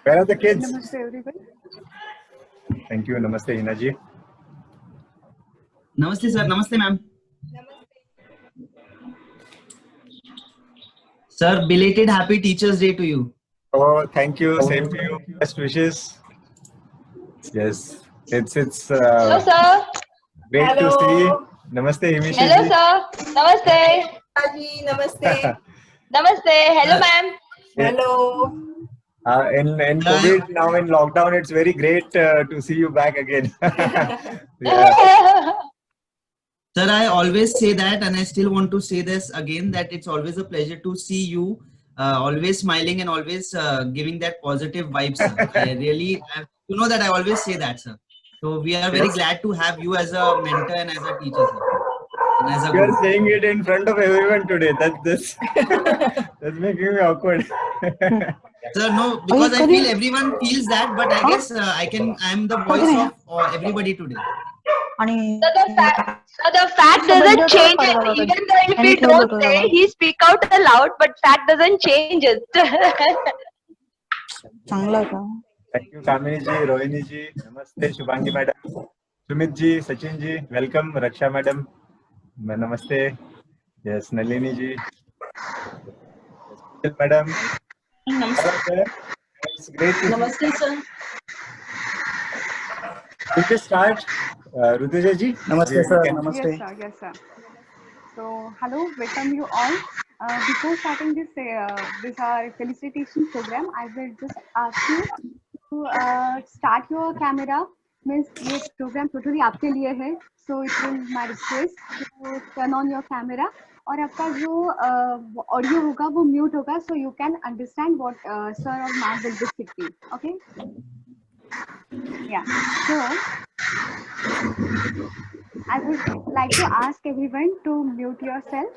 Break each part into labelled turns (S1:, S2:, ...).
S1: Where are the kids?
S2: Namaste everyone.
S1: Thank you. Namaste, Hina ji.
S3: Namaste sir. Namaste ma'am. Sir, belated happy Teachers Day to you.
S1: Oh, thank you. Same to you. Best wishes. Yes, it's
S4: Hello, sir.
S1: great to see. Namaste, Himishi
S4: Hello,
S1: ji.
S4: sir. Namaste.
S5: Namaste.
S4: Namaste. Hello, ma'am.
S5: Hello.
S1: In COVID, now in lockdown, it's very great to see you back again. Yeah.
S3: Sir, I always say that, and I still want to say this again, that it's always a pleasure to see you always smiling and always giving that positive vibes, sir. You know that I always say that, sir. So we are very glad to have you as a mentor and as a teacher, sir. And as a
S1: You are
S3: guru.
S1: saying it in front of everyone today. That's making me awkward.
S3: Sir, no, because I feel everyone feels that, but I guess I'm the voice of everybody today.
S4: So the fact doesn't change it. Even though if we don't say, he speak out aloud, but fact doesn't change it.
S1: Thank you, Kamini ji, Rohini ji, Namaste, Shubhangi madam, Sumit ji, Sachin ji, welcome, Raksha madam, Namaste, yes, Nalini ji, yes, madam,
S5: Namaste.
S1: it's great to
S5: Namaste, sir.
S1: we just start, Rutuja ji.
S6: Namaste, sir. Namaste.
S2: Yes, sir. So, hello, welcome you all. Before starting this our felicitation program, I will just ask you to start your camera. Means ये program totally आपके लिए है. So it will my request to turn on your camera. और आपका जो audio होगा वो mute होगा, so you can understand what sir or ma'am will be speaking. Okay? Yeah. So I would like to ask everyone to mute yourself.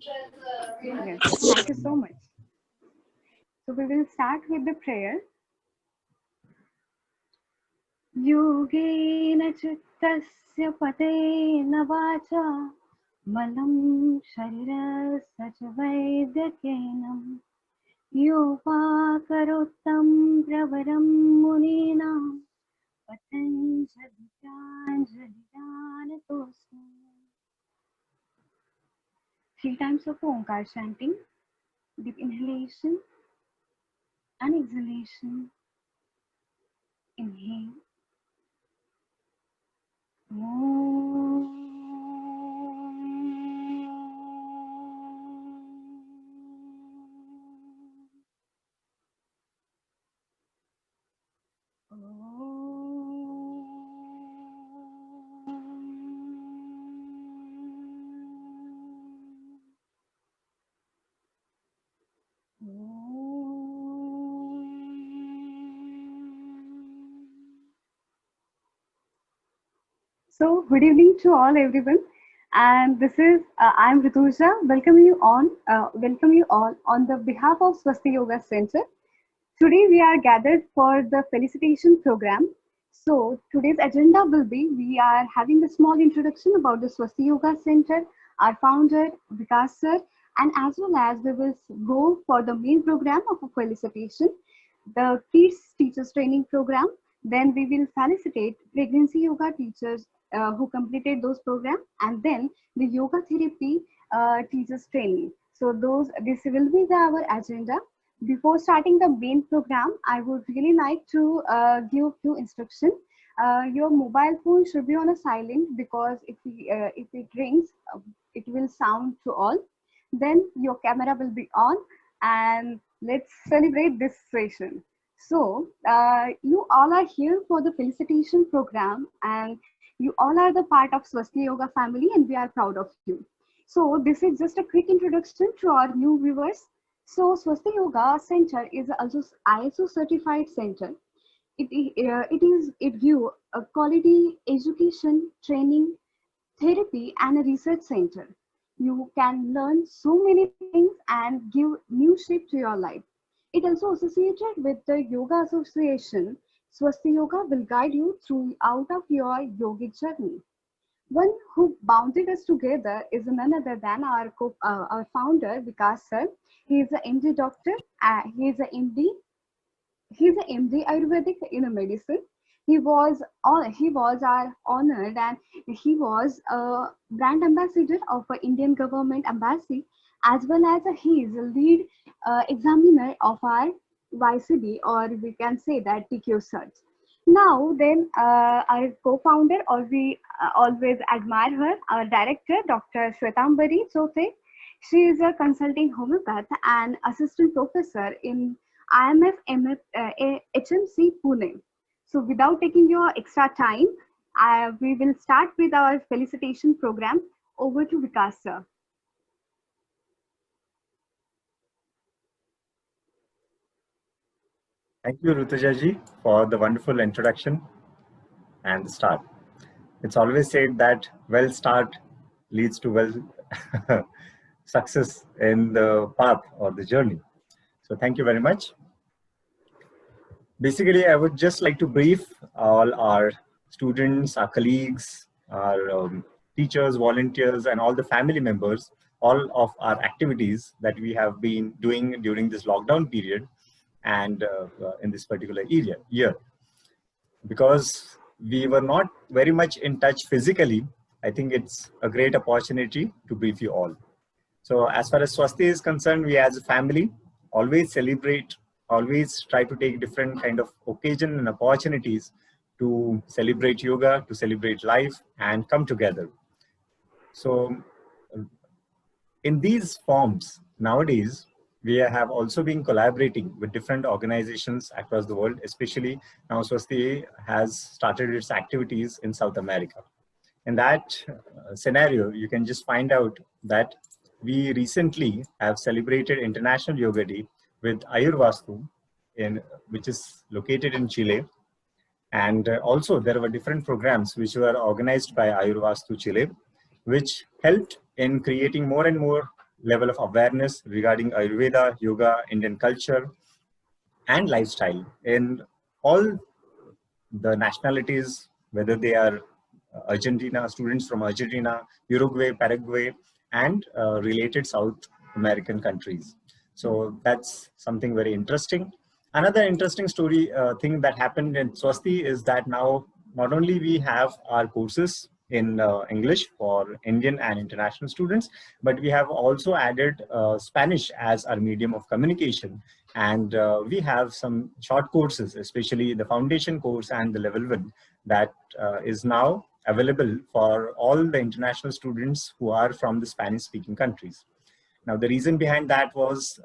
S2: Yes, thank you so much. So we will start with the prayer. Yogena chittasya patena vacha malam sharirasya cha vaidyakenam yopakarottam pravaram muninam patanjalitanjalidanatosmi. 3 times of Omkar chanting, deep inhalation and exhalation. Inhale. So, good evening to all everyone, and this is I'm Rituja. Welcome you all on the behalf of Swasti Yoga Center. Today we are gathered for the felicitation program. So today's agenda will be we are having a small introduction about the Swasti Yoga Center, our founder Vikas sir, and as well as we will go for the main program of a felicitation, the Kids Teachers Training Program. Then we will felicitate pregnancy yoga teachers who completed those programs, and then the yoga therapy teachers training. So this will be our agenda. Before starting the main program, I would really like to give a few instructions. Your mobile phone should be on a silent, because if it rings, it will sound to all. Then your camera will be on, and let's celebrate this session. So you all are here for the felicitation program, and you all are the part of Swasti Yoga family, and we are proud of you. So this is just a quick introduction to our new viewers. So Swasti Yoga Center is also ISO certified center. It gives a quality education, training, therapy, and a research center. You can learn so many things and give new shape to your life. It also associated with the Yoga Association. Swasti Yoga will guide you throughout of your yogic journey. One who bounded us together is none other than our founder Vikas sir. He is an MD doctor. He is an MD he's an MD Ayurvedic in a medicine. He was our honored, and he was a brand ambassador of an Indian government embassy, as well as he is a lead examiner of our YCD, or we can say that TQ search. Now then, our co-founder, or we always admire her, our director, Dr. Shwetambari Chote. She is a consulting homeopath and assistant professor in IMF HMC Pune. So without taking your extra time, we will start with our felicitation program. Over to Vikas sir.
S1: Thank you, Rutuja ji, for the wonderful introduction and the start. It's always said that well start leads to well success in the path or the journey. So thank you very much. Basically, I would just like to brief all our students, our colleagues, our teachers, volunteers, and all the family members, all of our activities that we have been doing during this lockdown period and in this particular year. Because we were not very much in touch physically, I think it's a great opportunity to brief you all. So as far as Swasti is concerned, we as a family always celebrate, always try to take different kind of occasion and opportunities to celebrate yoga, to celebrate life and come together. So in these forms, nowadays, we have also been collaborating with different organizations across the world, especially now Swasti has started its activities in South America. In that scenario, you can just find out that we recently have celebrated International Yoga Day with Ayurvastu, which is located in Chile. And also there were different programs which were organized by Ayurvastu Chile, which helped in creating more and more level of awareness regarding Ayurveda, yoga, Indian culture, and lifestyle in all the nationalities, whether they are Argentina, students from Argentina, Uruguay, Paraguay, and related South American countries. So that's something very interesting. Another interesting story thing that happened in Swasti is that now not only we have our courses in English for Indian and international students, but we have also added Spanish as our medium of communication. And we have some short courses, especially the foundation course and the level 1 that is now available for all the international students who are from the Spanish speaking countries. Now, the reason behind that was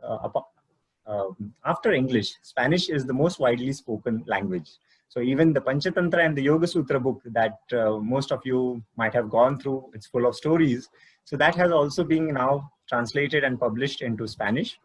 S1: after English, Spanish is the most widely spoken language. So even the Panchatantra and the Yoga Sutra book that most of you might have gone through, it's full of stories. So that has also been now translated and published into Spanish.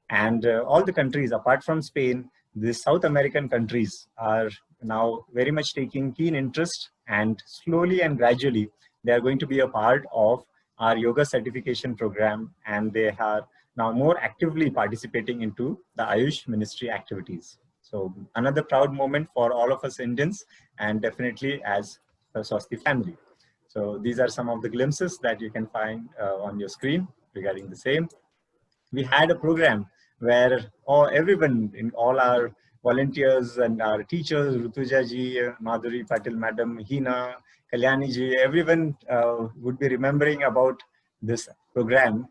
S1: And all the countries apart from Spain, the South American countries are now very much taking keen interest, and slowly and gradually they are going to be a part of our yoga certification program, and they are now more actively participating into the Ayush ministry activities. So another proud moment for all of us Indians, and definitely as a Swasti family. So these are some of the glimpses that you can find on your screen regarding the same. We had a program where everyone, in all our volunteers and our teachers, Rutuja ji, Madhuri Patil madam, Hina, Kalyani ji, everyone would be remembering about this program.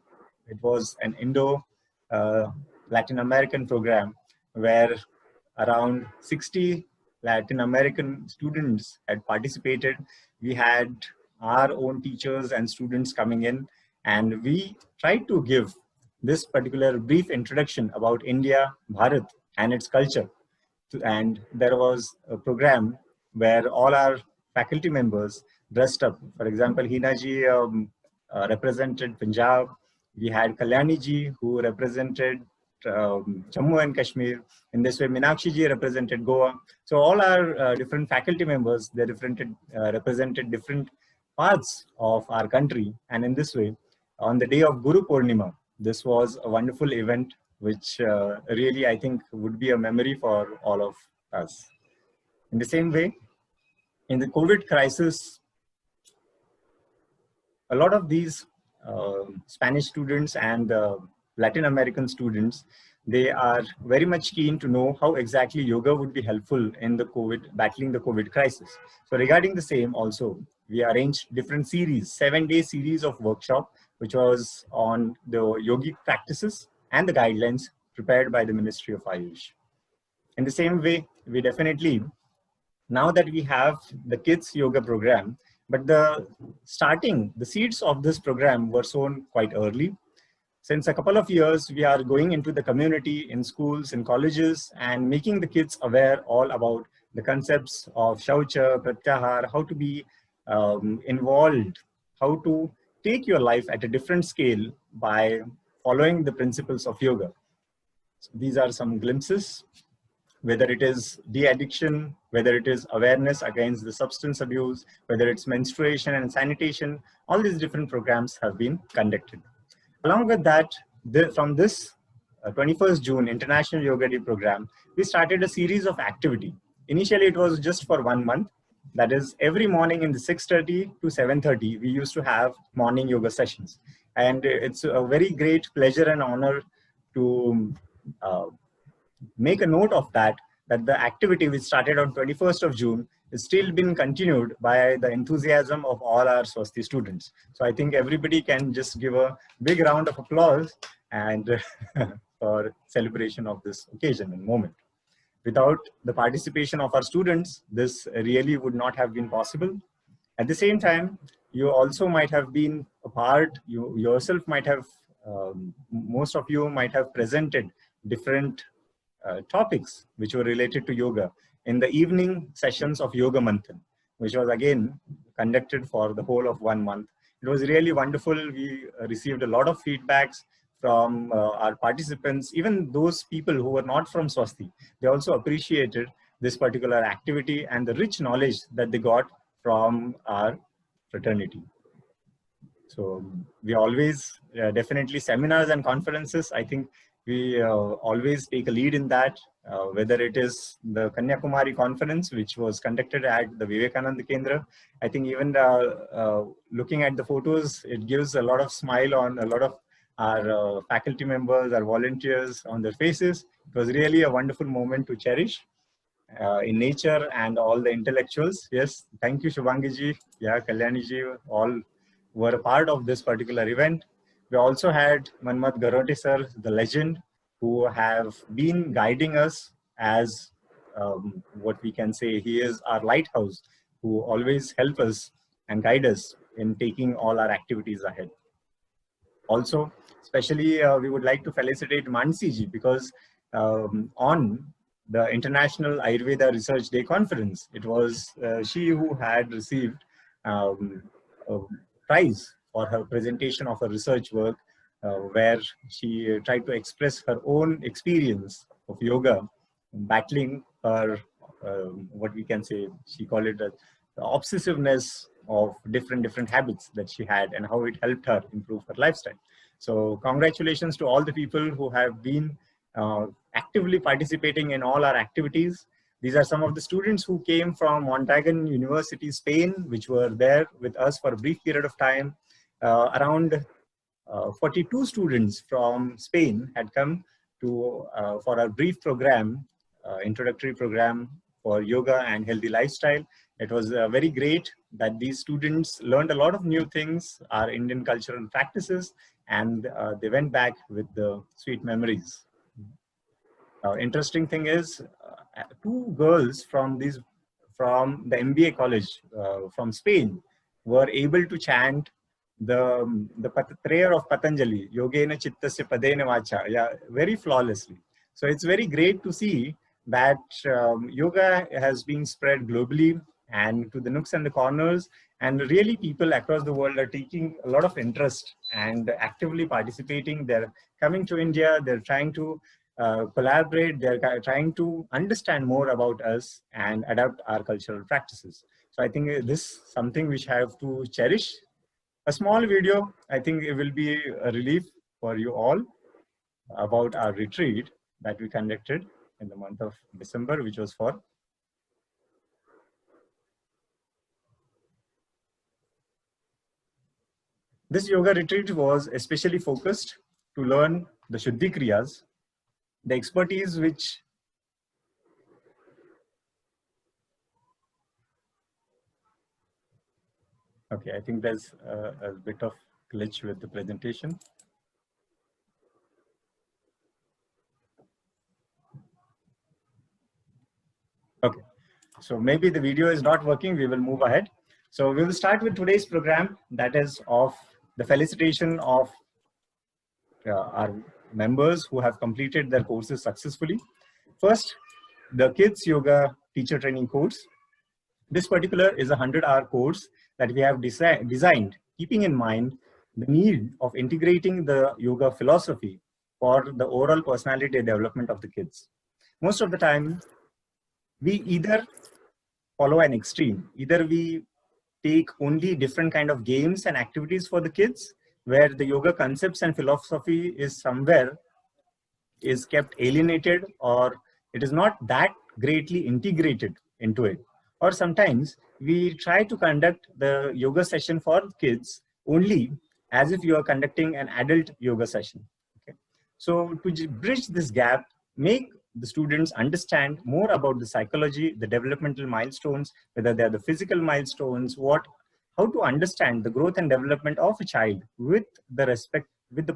S1: It was an Indo-Latin American program where around 60 Latin American students had participated. We had our own teachers and students coming in, and we tried to give this particular brief introduction about India, Bharat, and its culture. And there was a program where all our faculty members dressed up. For example, Hina ji represented Punjab. We had Kalyani ji who represented Jammu and Kashmir. In this way, Meenakshi ji represented Goa. So all our different faculty members, they represented different parts of our country. And in this way, on the day of Guru Purnima, this was a wonderful event, which really I think would be a memory for all of us. In the same way, in the COVID crisis, a lot of these Spanish students and Latin American students, They are very much keen to know how exactly yoga would be helpful in battling the COVID crisis. So regarding the same also, we arranged different series, 7-day series of workshop, which was on the yogic practices and the guidelines prepared by the Ministry of Ayush. In the same way, we definitely, now that we have the kids yoga program, but the seeds of this program were sown quite early. Since a couple of years, we are going into the community, in schools, in colleges, and making the kids aware all about the concepts of Shaucha, Pratyahar, how to be involved, how to take your life at a different scale by following the principles of yoga. So these are some glimpses, whether it is de-addiction, whether it is awareness against the substance abuse, whether it's menstruation and sanitation, all these different programs have been conducted. Along with that, from this 21st June International Yoga Day program, we started a series of activity. Initially, it was just for 1 month. That is, every morning in the 6:30 to 7:30, we used to have morning yoga sessions. And it's a very great pleasure and honor to make a note of that the activity which started on 21st of June is still been continued by the enthusiasm of all our Swasti students. So I think everybody can just give a big round of applause and for celebration of this occasion and moment. Without the participation of our students, this really would not have been possible. At the same time, you also might have been a part, you yourself might have, most of you might have presented different topics which were related to yoga in the evening sessions of Yoga Manthan, which was again conducted for the whole of 1 month. It was really wonderful. We received a lot of feedbacks from our participants, even those people who were not from Swasti. They also appreciated this particular activity and the rich knowledge that they got from our fraternity. So we always, definitely seminars and conferences, I think we always take a lead in that, whether it is the Kanyakumari conference, which was conducted at the Vivekananda Kendra. I think even looking at the photos, it gives a lot of smile on a lot of our faculty members, our volunteers on their faces. It was really a wonderful moment to cherish in nature and all the intellectuals. Yes, thank you Shubhangiji, yeah, Kalyaniji, all were a part of this particular event. We also had Manmat Garote sir, the legend, who have been guiding us as what we can say, he is our lighthouse, who always help us and guide us in taking all our activities ahead. Also, especially we would like to felicitate Mansi ji, because on the International Ayurveda Research Day conference, it was she who had received a prize for her presentation of her research work, where she tried to express her own experience of yoga, battling her, what we can say, she called it the obsessiveness of different habits that she had and how it helped her improve her lifestyle. So congratulations to all the people who have been actively participating in all our activities. These are some of the students who came from Montagan University, Spain, which were there with us for a brief period of time. Around 42 students from Spain had come to for a brief program, introductory program for yoga and healthy lifestyle. It was very great that these students learned a lot of new things, our Indian cultural practices, and they went back with the sweet memories. Interesting thing is, 2 girls from the MBA college from Spain were able to chant the prayer of Patanjali, Yogena Chittasya Padena Vacha, yeah, very flawlessly. So it's very great to see that yoga has been spread globally and to the nooks and the corners, and really people across the world are taking a lot of interest and actively participating. They're coming to India, they're trying to collaborate, they're trying to understand more about us and adapt our cultural practices. So I think this is something which I have to cherish. A small video, I think it will be a relief for you all about our retreat that we conducted in the month of December, which was for this yoga retreat was especially focused to learn the Shuddhi Kriyas, the expertise which okay, I think there's a bit of glitch with the presentation. Okay, so maybe the video is not working. We will move ahead. So we will start with today's program, that is of the felicitation of our members who have completed their courses successfully. First, the Kids Yoga Teacher Training course. This particular is a 100-hour course that we have designed, keeping in mind the need of integrating the yoga philosophy for the overall personality development of the kids. Most of the time, we either follow an extreme. Either we take only different kind of games and activities for the kids, where the yoga concepts and philosophy is somewhere is kept alienated, or it is not that greatly integrated into it. Or sometimes we try to conduct the yoga session for kids only as if you are conducting an adult yoga session. Okay? So to bridge this gap, make the students understand more about the psychology, the developmental milestones, whether they are the physical milestones, how to understand the growth and development of a child with the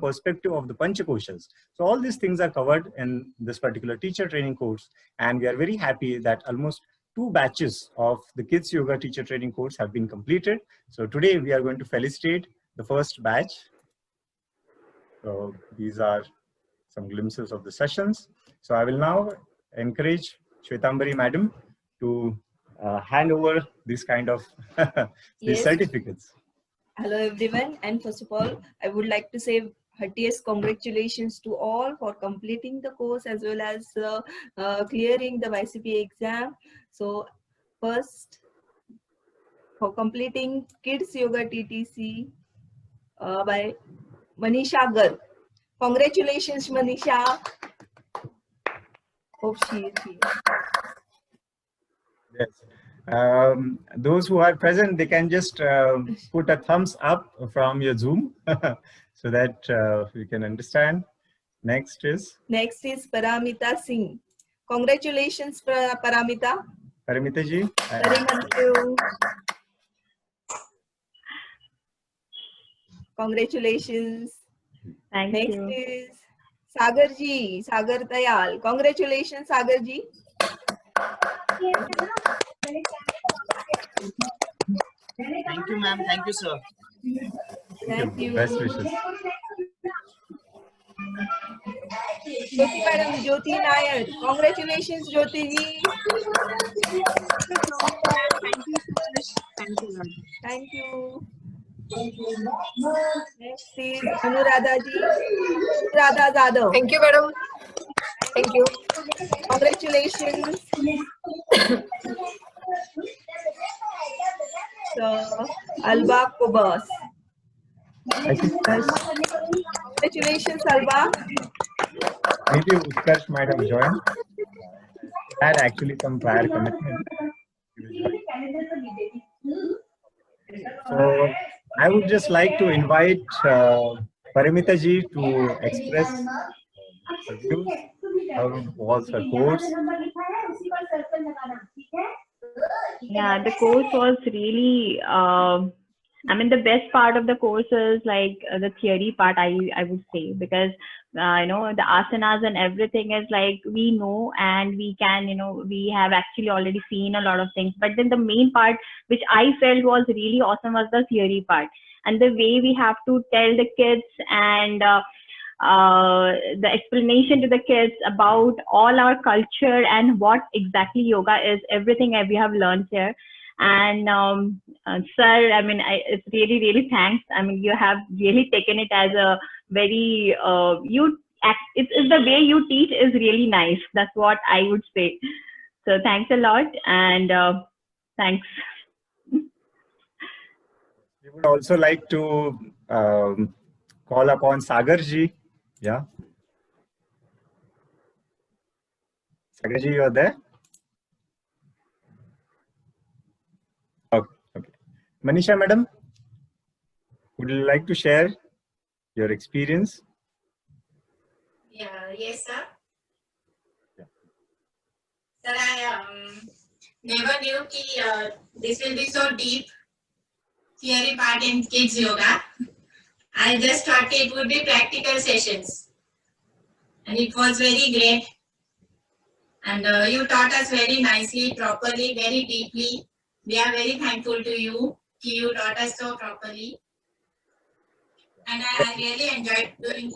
S1: perspective of the Panchakoshas. So all these things are covered in this particular teacher training course, and we are very happy that almost 2 batches of the Kids Yoga Teacher Training course have been completed. So today we are going to felicitate the first batch. So these are some glimpses of the sessions. So I will now encourage Shwetambari Madam to hand over this kind of these
S5: Yes.
S1: certificates.
S5: Hello everyone, and first of all, I would like to say heartiest congratulations to all for completing the course as well as clearing the YCPA exam. So first, for completing Kids Yoga TTC by Manisha Garg. Congratulations, Manisha. Hope she is here.
S1: Yes. Those who are present, they can just put a thumbs up from your Zoom so that we can understand. Next is
S5: Paramita Singh. Congratulations, Paramita.
S1: Paramita ji.
S5: Very thank you. Congratulations.
S6: Thank
S5: Next
S6: you.
S5: is Sagar ji, Sagar Dayal. Congratulations, Sagar ji.
S3: Thank you, ma'am. Thank you, sir.
S5: Thank you.
S1: Best wishes.
S5: Jyoti Madam, Jyoti Nair. Congratulations, Jyoti ji. Thank you. Next is Anuradha ji. Anuradha Jadhav.
S7: Thank you, madam. Thank you.
S5: Congratulations. So, Alba Kubas.
S1: I think
S5: Congratulations, Alba.
S1: maybe Utkarsh might have joined. Had actually some prior commitment. So I would just like to invite Paramita ji to express her views. How was her course?
S6: Yeah, the course was really, I mean, the best part of the course is like the theory part, I would say, because, you know, the asanas and everything is like we know and we can, you know, we have actually already seen a lot of things. But then the main part, which I felt was really awesome, was the theory part. And the way we have to tell the kids and the explanation to the kids about all our culture and what exactly yoga is, everything that we have learned here. And sir, I mean, it's really, really thanks. I mean, you have really taken it as a very, it's the way you teach is really nice. That's what I would say. So thanks a lot, and thanks.
S1: We would also like to call upon Sagar ji. Yeah. Sagar ji, you are there? Okay. Okay. Manisha madam, would you like to share your experience?
S7: Yeah, yes, sir.
S8: Sir, I never knew that this will be so deep theory part in kids yoga. I just thought it would be practical sessions, and it was very great. And you taught us very nicely, properly, very deeply. We are very thankful to you. You taught us so properly. And I really enjoyed doing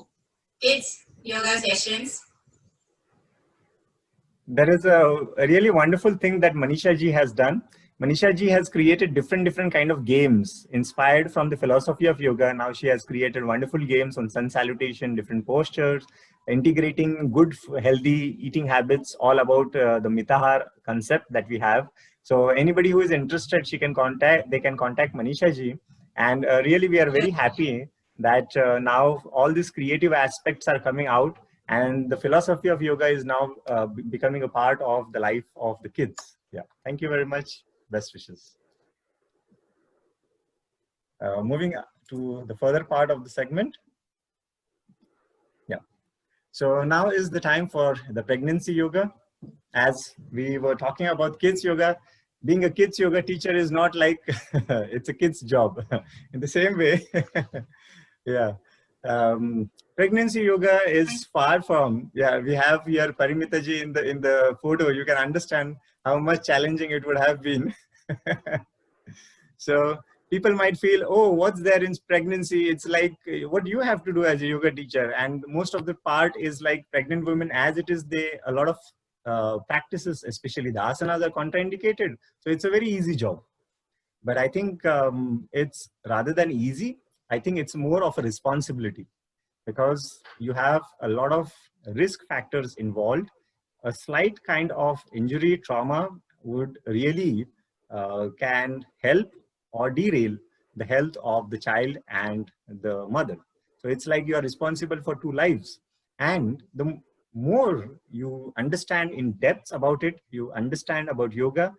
S8: kids yoga sessions.
S1: There is a really wonderful thing that Manisha ji has done. Manisha ji has created different kind of games inspired from the philosophy of yoga. Now she has created wonderful games on sun salutation, different postures, integrating good healthy eating habits, all about the Mitahar concept that we have. So anybody who is interested, they can contact Manisha ji. And really we are very happy that now all these creative aspects are coming out, and the philosophy of yoga is now becoming a part of the life of the kids. Yeah, thank you very much. Best wishes. Moving to the further part of the segment. Yeah. So now is the time for the pregnancy yoga. As we were talking about kids yoga, being a kids yoga teacher is not like it's a kid's job. In the same way, yeah. Pregnancy yoga is far from, yeah, we have here Parimita ji in the photo. You can understand how much challenging it would have been. So people might feel, oh, what's there in pregnancy? It's like, what do you have to do as a yoga teacher? And most of the part is like pregnant women, as it is, a lot of practices, especially the asanas, are contraindicated. So it's a very easy job. But I think it's rather than easy, I think it's more of a responsibility, because you have a lot of risk factors involved. A slight kind of injury, trauma would really can help or derail the health of the child and the mother. So it's like you are responsible for two lives. And the more you understand in depth about it, you understand about yoga,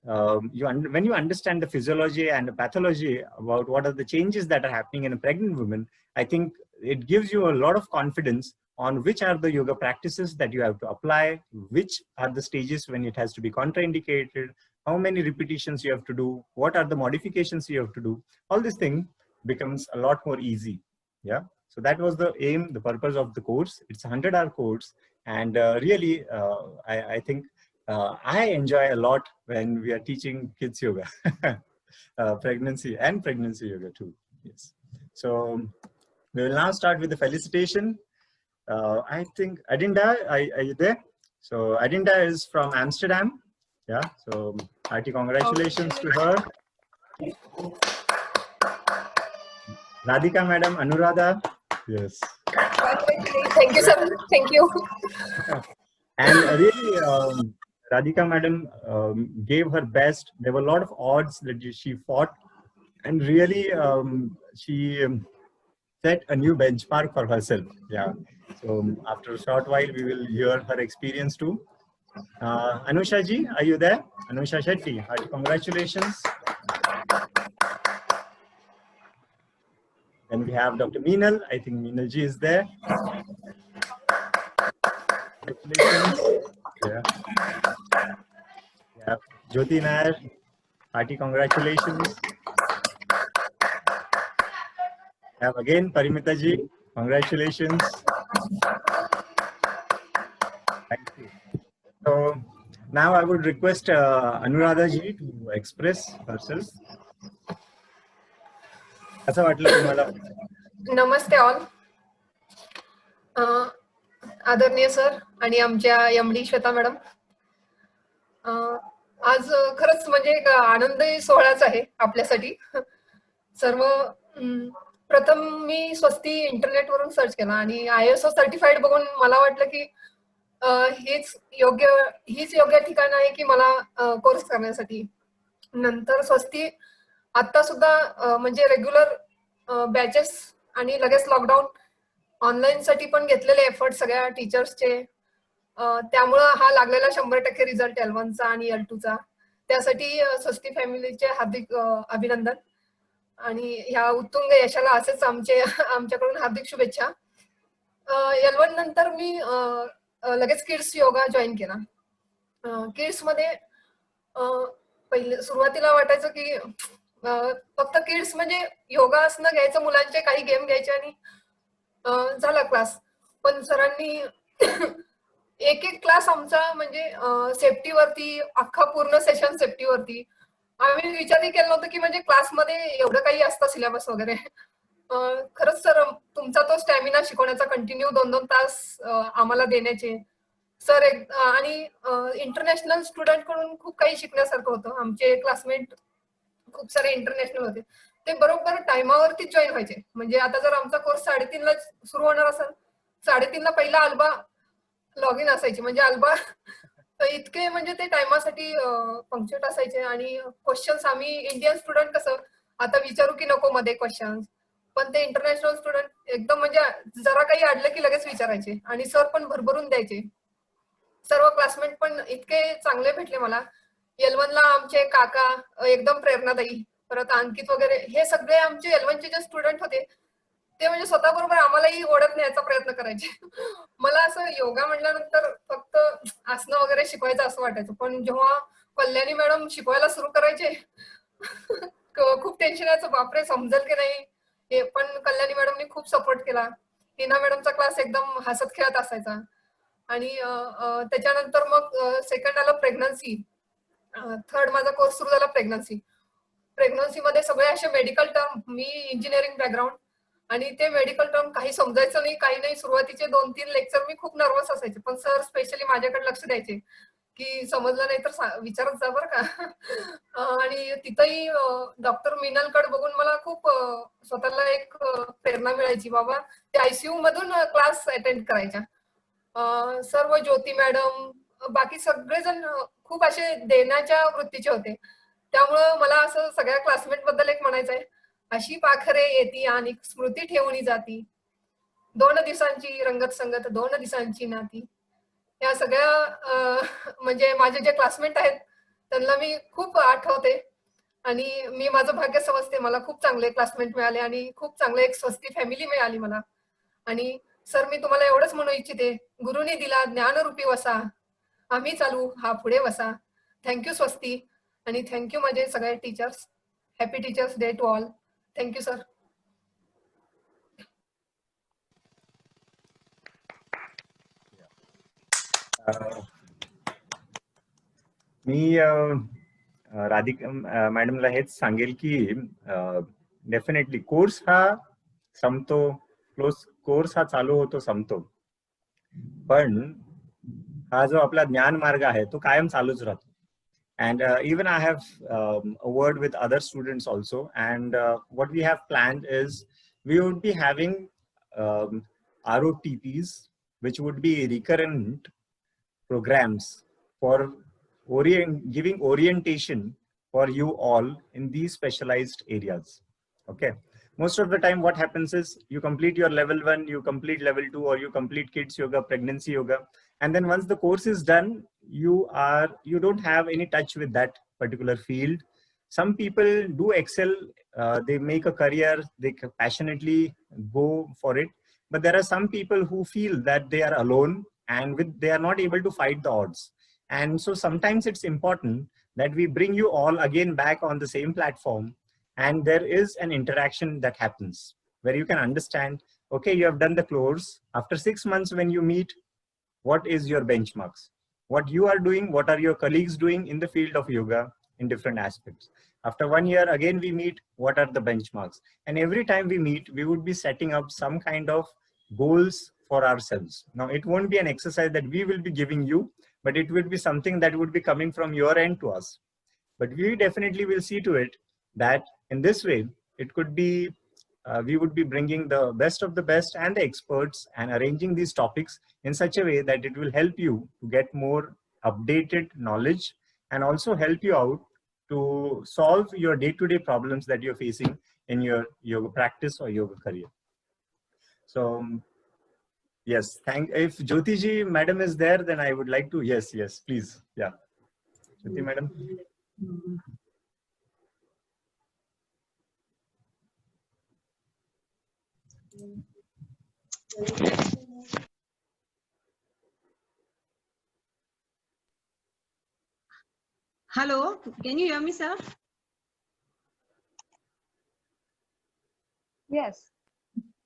S1: when you understand the physiology and the pathology about what are the changes that are happening in a pregnant woman, I think it gives you a lot of confidence on which are the yoga practices that you have to apply, which are the stages when it has to be contraindicated, how many repetitions you have to do, what are the modifications you have to do. All this thing becomes a lot more easy. Yeah. So that was the aim, the purpose of the course. It's a 100-hour course. And really, I think I enjoy a lot when we are teaching kids yoga, pregnancy yoga too. Yes. So we will now start with the felicitation. I think Adinda, are you there? So Adinda is from Amsterdam. Yeah. So hearty congratulations to her. Radhika madam, Anuradha. Yes.
S7: Thank you, sir. Thank you.
S1: And really, Radhika madam gave her best. There were a lot of odds that she fought, and really she set a new benchmark for herself. Yeah. So after a short while, we will hear her experience too. Anusha ji, are you there? Anusha Shetty, congratulations. Then we have Dr. Meenal. I think Meenal ji is there. Congratulations. Yeah. Yeah. Jyoti Nair, hearty congratulations. Have again Parimita ji, congratulations. Thank you. So now I would request Anuradha ji to express herself. कसं वाटलं तुम्हाला?
S7: नमस्ते all. आदरणीय sir आणि आमच्या MD Shweta madam, आज खरंच म्हणजे एक आनंदी सोहळाच आहे आपल्यासाठी. सर्व प्रथम मी स्वस्ती इंटरनेटवरून सर्च केला आणि ISO सर्टिफाईड बघून मला वाटलं की हीच योग्य ठिकाण आहे की मला कोर्स करण्यासाठी. नंतर स्वस्ती आता सुद्धा म्हणजे रेग्युलर बॅचेस आणि लगेच लॉकडाऊन ऑनलाईन साठी पण घेतलेले एफर्ट सगळ्या टीचर्सचे, त्यामुळं हा लागलेला 100% रिझल्ट L1चा आणि L2चा. त्यासाठी स्वस्ती फॅमिलीचे हार्दिक अभिनंदन आणि ह्या उत्तुंग यशाला असेच आमच्याकडून हार्दिक शुभेच्छा. L1 नंतर मी लगेच किड्स योगा जॉईन केला किड्स मध्ये पहिले सुरुवातीला वाटायचं की फक्त किड्स म्हणजे योगा असणं घ्यायचं, मुलांचे काही गेम घ्यायचे आणि झाला क्लास. पण सरांनी एक एक क्लास आमचा म्हणजे सेफ्टीवरती, अख्खा पूर्ण सेशन सेफ्टीवरती. आम्ही विचारही केला नव्हतं की म्हणजे क्लासमध्ये एवढं काही असतं सिलेबस वगैरे. खरंच सर, तुमचा तो स्टॅमिना शिकवण्याचा कंटिन्यू 2-2 तास आम्हाला देण्याचे सर आणि इंटरनॅशनल स्टुडंट कडून खूप काही शिकण्यासारखं होतं. आमचे क्लासमेट खूप सारे इंटरनॅशनल होते. ते बरोबर टायमावरती जॉईन व्हायचे. म्हणजे आता जर आमचा कोर्स 3:30 ला सुरू होणार असेल, 3:30 ला पहिला अल्बा लॉग इन असायची. म्हणजे अल्बा इतके म्हणजे ते टायमासाठी पंक्च्युअल असायचे. आणि क्वेश्चन्स आम्ही इंडियन स्टुडंट कसं आता विचारू की नको मध्ये क्वेश्चन्स, पण ते इंटरनॅशनल स्टुडंट एकदम म्हणजे जरा काही अडलं की लगेच विचारायचे आणि सर पण भरभरून द्यायचे. सर्व क्लासमेट पण इतके चांगले भेटले मला. L1 ला आमचे काका एकदम प्रेरणादायी, परत अंकित वगैरे हे सगळे आमचे L1 चे जे स्टुडंट होते ते म्हणजे स्वतःबरोबर आम्हालाही ओढत न्यायचा प्रयत्न करायचे. मला असं योगा म्हटल्यानंतर फक्त आसनं वगैरे शिकवायचं असं वाटायचं, पण जेव्हा कल्याणी मॅडम शिकवायला सुरू करायचे खूप टेन्शन यायचं, बापरे समजेल की नाही हे. पण कल्याणी मॅडमनी खूप सपोर्ट केला. टीना मॅडमचा क्लास एकदम हसत खेळत असायचा. आणि त्याच्यानंतर मग सेकंड आलं प्रेग्नन्सी. थर्ड माझा कोर्स सुरू झाला प्रेग्नन्सी मध्ये सगळे असे मेडिकल टर्म, मी इंजिनिअरिंग बॅकग्राऊंड आणि ते मेडिकल टर्म काही समजायचं नाही, काही नाही. सुरुवातीचे 2-3 लेक्चर मी खूप नर्वस असायचे, पण सर स्पेशली माझ्याकडे लक्ष द्यायचे की समजलं नाही तर विचारत जा बरं का. आणि तिथंही डॉक्टर मीनलकडे बघून मला खूप स्वतःला एक प्रेरणा मिळायची, बाबा ते आयसीयू मधून क्लास अटेंड करायच्या. सर्व ज्योती मॅडम, बाकी सगळेजण खूप असे देण्याच्या वृत्तीचे होते. त्यामुळं मला असं सगळ्या क्लासमेट बद्दल एक म्हणायचं आहे, अशी पाखरे येती आणि स्मृती ठेवणी जाती, 2 दिवसांची रंगत संगत 2 दिवसांची नाती. या सगळ्या म्हणजे माझे जे क्लासमेट आहेत त्यांना मी खूप आठवते आणि मी माझं भाग्य समजते. मला खूप चांगले क्लासमेट मिळाले आणि खूप चांगले एक स्वस्ती फॅमिली मिळाली मला. आणि सर, मी तुम्हाला एवढंच म्हणू इच्छिते, गुरुनी दिला ज्ञानरूपी वसा, आम्ही चालू हा पुढे वसा. थँक्यू स्वस्ती आणि थँक्यू माझे सगळे teachers. Happy teachers day to all. Thank you sir.
S1: मी राधिका मॅडमला हेच सांगेल की डेफिनेटली कोर्स हा संपतो, कोर्स हा चालू होतो संपतो, पण हा जो आपला ज्ञान मार्ग आहे तो कायम चालूच राहतो. And even I have a word with other students also, and what we have planned is we would be having ROTPs, which would be recurrent programs for giving orientation for you all in these specialized areas. Okay, most of the time what happens is you complete your level 1, you complete level 2, or you complete kids yoga, pregnancy yoga, and then once the course is done, you don't have any touch with that particular field. Some people do excel, they make a career, they passionately go for it, but there are some people who feel that they are alone and they are not able to fight the odds. And so sometimes it's important that we bring you all again back on the same platform, and there is an interaction that happens where you can understand, okay, you have done the course. After 6 months when you meet, what is your benchmarks? What you are doing, what are your colleagues doing in the field of yoga in different aspects? After 1 year, again we meet, what are the benchmarks? And every time we meet, we would be setting up some kind of goals for ourselves. Now, it won't be an exercise that we will be giving you, but it would be something that would be coming from your end to us. But we definitely will see to it that in this way, it could be, we would be bringing the best of the best and the experts and arranging these topics in such a way that it will help you to get more updated knowledge and also help you out to solve your day-to-day problems that you're facing in your yoga practice or yoga career. So yes, if Jyoti ji madam is there, then I would like to, yes, please. Yeah. Jyoti madam.
S9: Hello, can you hear me, sir?
S2: Yes.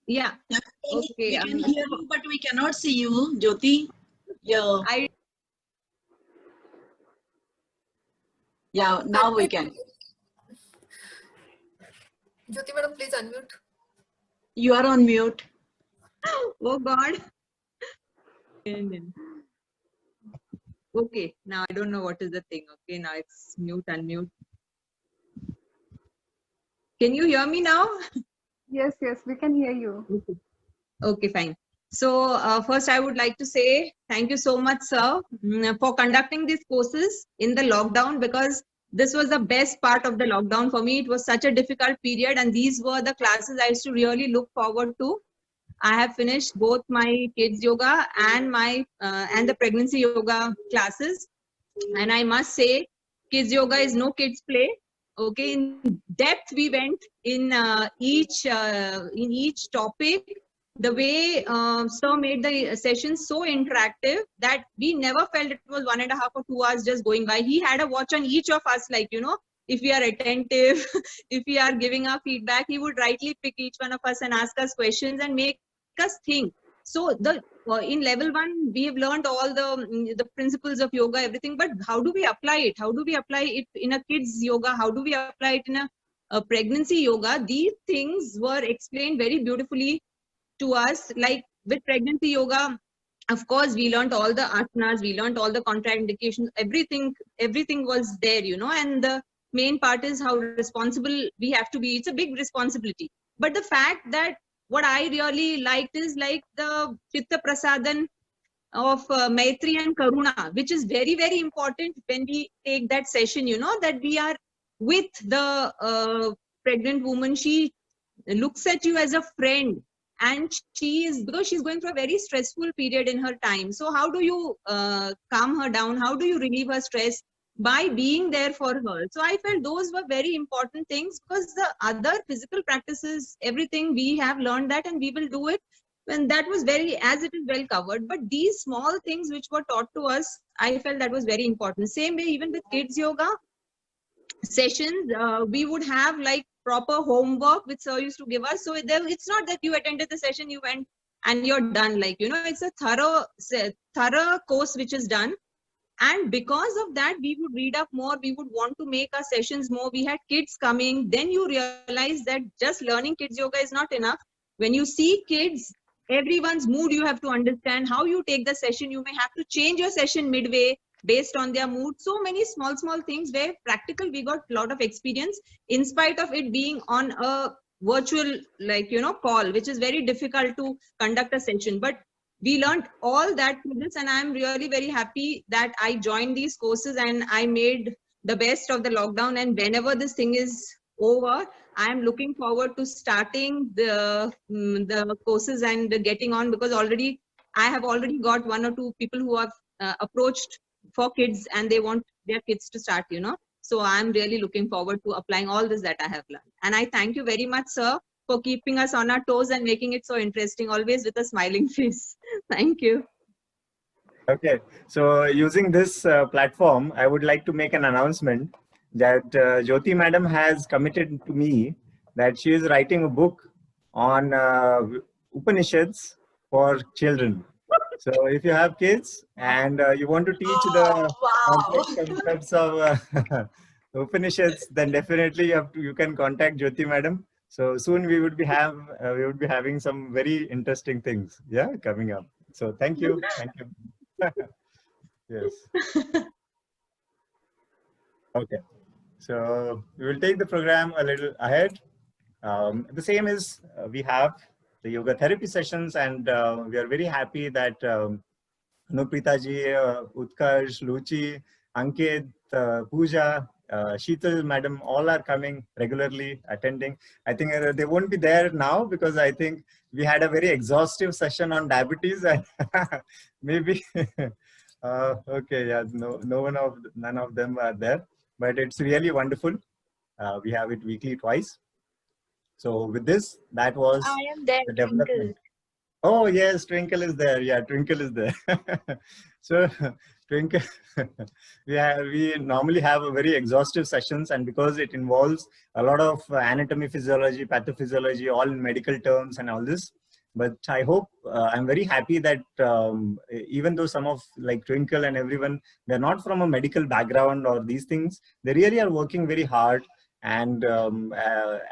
S9: Yeah. Okay.
S10: We can hear you, but we cannot see you, Jyoti. Yeah. Yeah, now we can.
S7: Jyoti madam, please unmute.
S10: You are on mute.
S9: Oh God. Okay, now I don't know what is the thing. Okay, now it's mute, unmute. Can you hear me now?
S2: Yes, yes, we can hear you.
S9: Okay, fine. So first I would like to say thank you so much, sir, for conducting these courses in the lockdown, because this was the best part of the lockdown for me. It was such a difficult period, and these were the classes I used to really look forward to. I have finished both my kids yoga and and the pregnancy yoga classes, and I must say kids yoga is no kids play. Okay, in depth we went in each topic. The way sir made the session so interactive that we never felt it was 1.5 or 2 hours just going by. He had a watch on each of us, like, you know, if we are attentive, if we are giving our feedback, he would rightly pick each one of us and ask us questions and make us think. So the in level 1 we have learned all the principles of yoga, everything, but how do we apply it? How do we apply it in a kids yoga? How do we apply it in a pregnancy yoga? These things were explained very beautifully to us. Like with pregnancy yoga, of course we learned all the asanas, we learned all the contraindications, everything was there, you know, and the main part is how responsible we have to be. It's a big responsibility, but the fact that what I really liked is like the Chitta Prasadan of Maitri and Karuna, which is very, very important when we take that session, you know, that we are with the pregnant woman. She looks at you as a friend, and because she's going through a very stressful period in her time. So how do you calm her down? How do you relieve her stress? By being there for her. So I felt those were very important things, because the other physical practices, everything we have learned that and we will do it, and that was very, as it is well covered. But these small things which were taught to us, I felt that was very important. Same way, even with kids yoga sessions, we would have like proper homework which sir used to give us. So it's not that you attended the session, you went and you're done. Like, you know, it's a thorough course which is done. And because of that, we would read up more, we would want to make our sessions more. We had kids coming. Then you realize that just learning kids yoga is not enough. When you see kids, everyone's mood you have to understand. How you take the session, you may have to change your session midway based on their mood. So many small things where practical we got a lot of experience, in spite of it being on a virtual, like, you know, call, which is very difficult to conduct a session. But we learned all that through this, and I'm really very happy that I joined these courses and I made the best of the lockdown. And whenever this thing is over, I am looking forward to starting the courses and getting on, because I have already got 1 or 2 people who have approached for kids and they want their kids to start, you know. So I'm really looking forward to applying all this that I have learned. And I thank you very much, sir, for keeping us on our toes and making it so interesting, always with a smiling face. Thank you.
S1: Okay, so using this platform, I would like to make an announcement that Jyoti madam has committed to me that she is writing a book on Upanishads for children. So if you have kids and you want to teach the complex concepts of Upanishads, then definitely you can contact Jyoti madam. So soon we would be having some very interesting things, yeah, coming up. So thank you. Yes. Okay. So we will take the program a little ahead. The same is we have the yoga therapy sessions, and we are very happy that Anuprita ji, Utkarsh, Luchi, Ankit, Pooja, Sheetal madam, all are coming regularly, attending. I think they won't be there now because I think we had a very exhaustive session on diabetes, and maybe okay, yeah, none of them are there, but it's really wonderful. We have it weekly twice. So with this, that was the development. Oh yes, Twinkle is there. Yeah, Twinkle is there. So Twinkle, we normally have a very exhaustive sessions, and because it involves a lot of anatomy, physiology, pathophysiology, all in medical terms and all this. But I hope, I'm very happy that even though some of like Twinkle and everyone, they're not from a medical background or these things, they really are working very hard. And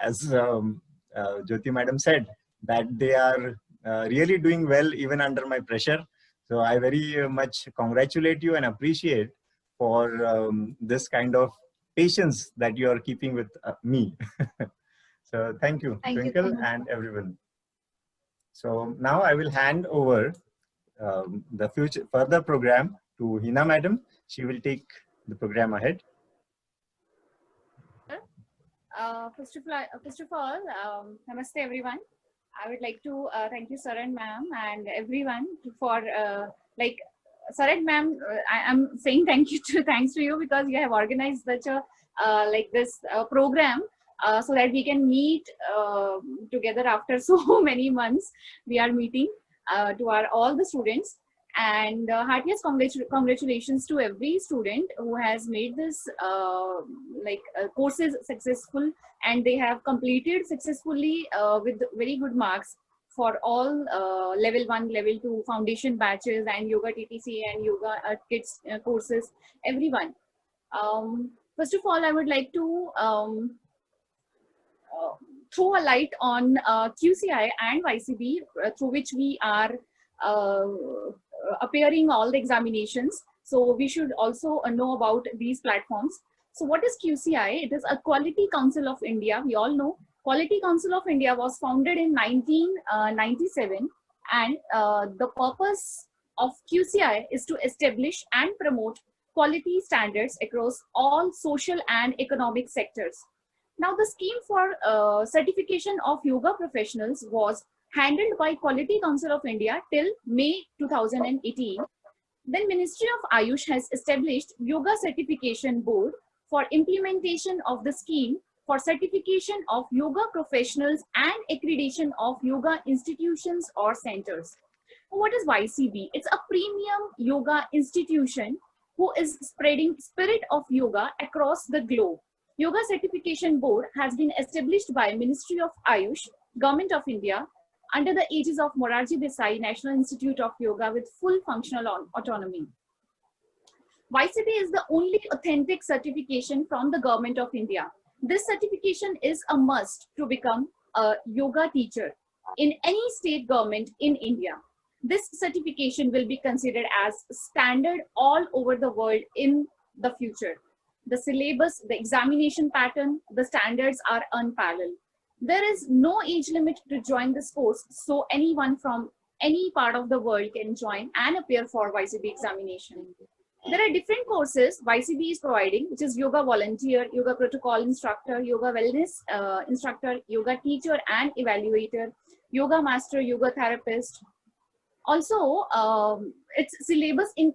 S1: as Jyoti madam said, that they are really doing well even under my pressure. So I very much congratulate you and appreciate for this kind of patience that you are keeping with me. So thank you, Twinkle, and everyone. So now I will hand over the further program to Hina madam. She will take the program ahead.
S11: First of all, namaste everyone. I would like to thank you, sir and ma'am, and everyone for like sir and ma'am. I'm saying thanks to you because you have organized such a like this program so that we can meet together after so many months. We are meeting to all the students, and heartiest congratulations to every student who has made this courses successful, and they have completed successfully with very good marks for all level 1, level 2 foundation batches and yoga TTC and yoga kids courses, everyone. First of all, I would like to throw a light on QCI and YCB through which we are appearing all the examinations. So we should also know about these platforms. So what is QCI? It is a Quality Council of India. We all know Quality Council of India was founded in 1997, and the purpose of QCI is to establish and promote quality standards across all social and economic sectors. Now the scheme for certification of yoga professionals was handled by Quality Council of India till May 2018. Then Ministry of Ayush has established Yoga Certification Board for implementation of the scheme for certification of yoga professionals and accreditation of yoga institutions or centers. What is YCB? It's a premium yoga institution who is spreading spirit of yoga across the globe. Yoga Certification Board has been established by Ministry of Ayush, Government of India, under the aegis of Morarji Desai National Institute of Yoga with full functional autonomy. YCB is the only authentic certification from the Government of India. This certification is a must to become a yoga teacher in any state government in India. This certification will be considered as standard all over the world in the future. The syllabus, the examination pattern, the standards are unparalleled. There is no age limit to join this course, so anyone from any part of the world can join and appear for YCB examination. There are different courses YCB is providing, which is yoga volunteer, yoga protocol instructor, yoga wellness instructor, yoga teacher and evaluator, yoga master, yoga therapist. Also, its syllabus includes